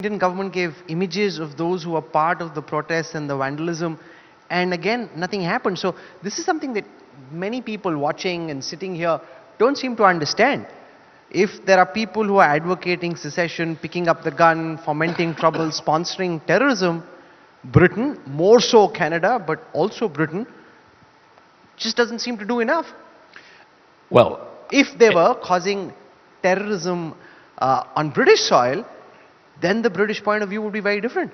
Indian government gave images of those who were part of the protests and the vandalism, and again, nothing happened. So this is something that many people watching and sitting here don't seem to understand. If there are people who are advocating secession, picking up the gun, fomenting trouble, sponsoring terrorism, Britain, more so Canada, but also Britain, just doesn't seem to do enough. Well, If they were causing terrorism on British soil, then the British point of view would be very different.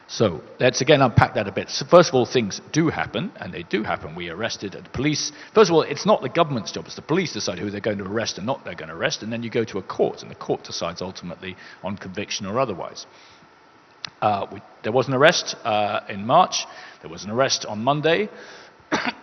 so let's again unpack that a bit. So first of all, things do happen, and they do happen. We arrested the police. First of all, it's not the government's job. It's the police decide who they're going to arrest and not they're going to arrest, and then you go to a court, and the court decides ultimately on conviction or otherwise. There was an arrest in March. There was an arrest on Monday.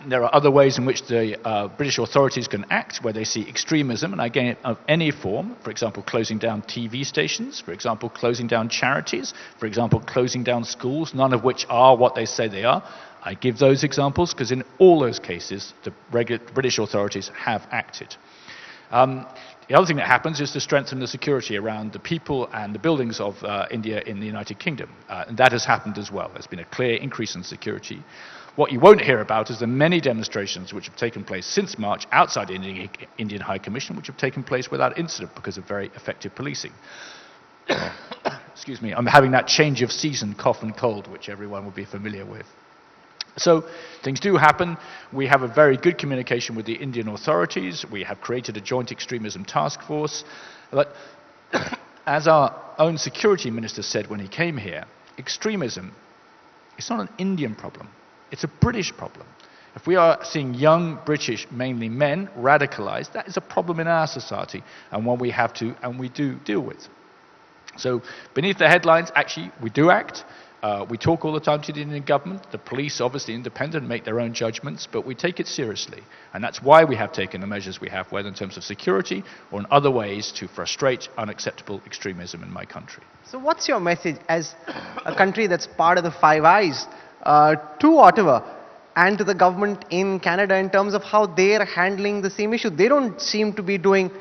There are other ways in which the British authorities can act where they see extremism, and again, of any form, for example, closing down TV stations, for example, closing down charities, for example, closing down schools, none of which are what they say they are. I give those examples because in all those cases, the British authorities have acted. The other thing that happens is to strengthen the security around the people and the buildings of India in the United Kingdom. And that has happened as well. There's been a clear increase in security. What you won't hear about is the many demonstrations which have taken place since March outside the Indian High Commission, which have taken place without incident because of very effective policing. Excuse me, I'm having that change of season, cough and cold, which everyone will be familiar with. So things do happen. We have a very good communication with the Indian authorities. We have created a joint extremism task force. But as our own security minister said when he came here, extremism is not an Indian problem. It's a British problem. If we are seeing young British, mainly men, radicalized, that is a problem in our society and one we have to and we do deal with. So beneath the headlines, actually, we do act. We talk all the time to the Indian government. The police, obviously independent, make their own judgments, but we take it seriously. And that's why we have taken the measures we have, whether in terms of security or in other ways to frustrate unacceptable extremism in my country. So what's your message as a country that's part of the Five Eyes to Ottawa and to the government in Canada in terms of how they're handling the same issue? They don't seem to be doing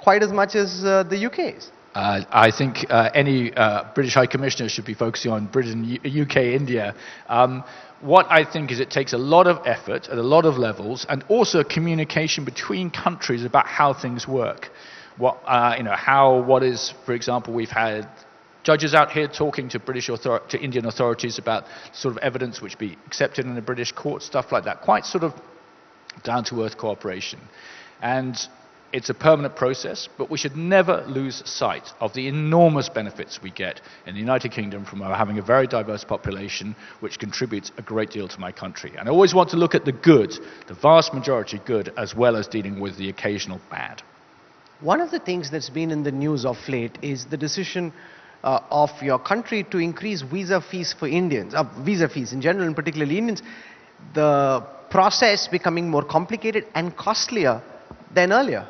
quite as much as the UK is. I think any British High Commissioner should be focusing on Britain, UK, India. What I think is it takes a lot of effort at a lot of levels and also communication between countries about how things work. For example, we've had judges out here talking to Indian authorities about sort of evidence which be accepted in the British court, stuff like that. Quite sort of down-to-earth cooperation. And it's a permanent process, but we should never lose sight of the enormous benefits we get in the United Kingdom from having a very diverse population, which contributes a great deal to my country. And I always want to look at the good, the vast majority good, as well as dealing with the occasional bad. One of the things that's been in the news of late is the decision of your country to increase visa fees for Indians, visa fees in general, and particularly Indians, the process becoming more complicated and costlier than earlier.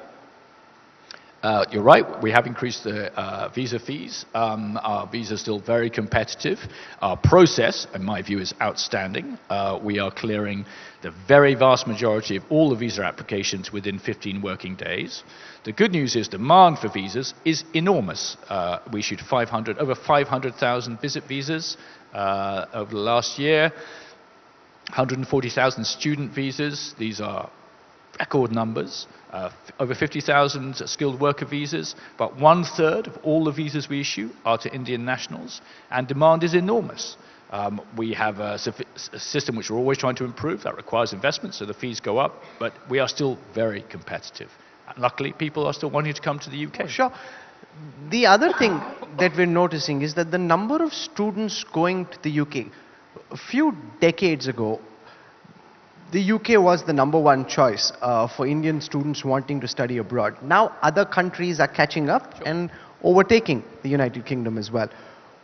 You're right, we have increased the visa fees. Our visa is still very competitive. Our process, in my view, is outstanding. We are clearing the very vast majority of all the visa applications within 15 working days. The good news is demand for visas is enormous. We issued over 500,000 visit visas over the last year, 140,000 student visas. These are record numbers. Over 50,000 skilled worker visas, but 1/3 of all the visas we issue are to Indian nationals, and demand is enormous. We have a system which we're always trying to improve. That requires investment, so the fees go up, but we are still very competitive. And luckily, people are still wanting to come to the UK. Sure. The other thing that we're noticing is that the number of students going to the UK, a few decades ago, the UK was the number one choice for Indian students wanting to study abroad. Now other countries are catching up and overtaking the United Kingdom as well.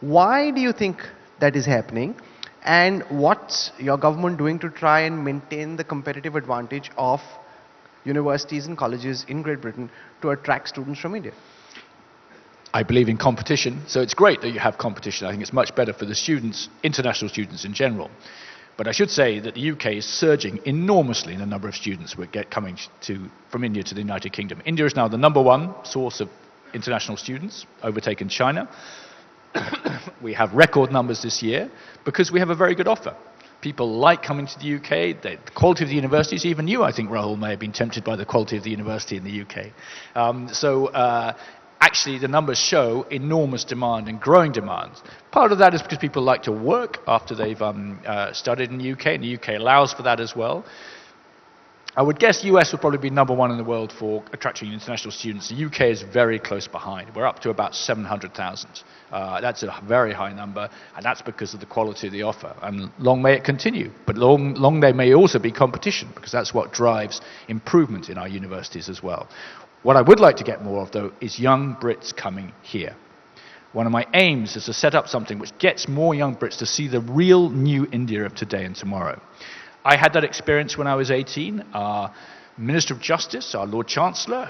Why do you think that is happening? And what's your government doing to try and maintain the competitive advantage of universities and colleges in Great Britain to attract students from India? I believe in competition, so it's great that you have competition. I think it's much better for the students, international students in general. But I should say that the UK is surging enormously in the number of students we get coming from India to the United Kingdom. India is now the number one source of international students, overtaken China. We have record numbers this year because we have a very good offer. People like coming to the UK. The quality of the universities, even you, I think, Rahul, may have been tempted by the quality of the university in the UK. Actually, the numbers show enormous demand and growing demand. Part of that is because people like to work after they've studied in the UK, and the UK allows for that as well. I would guess US would probably be number one in the world for attracting international students. The UK is very close behind. We're up to about 700,000. That's a very high number, and that's because of the quality of the offer. And long may it continue, but long there may also be competition, because that's what drives improvement in our universities as well. What I would like to get more of, though, is young Brits coming here. One of my aims is to set up something which gets more young Brits to see the real new India of today and tomorrow. I had that experience when I was 18. Our Minister of Justice, our Lord Chancellor,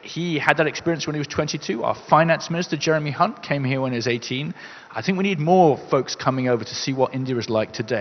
he had that experience when he was 22. Our Finance Minister, Jeremy Hunt, came here when he was 18. I think we need more folks coming over to see what India is like today.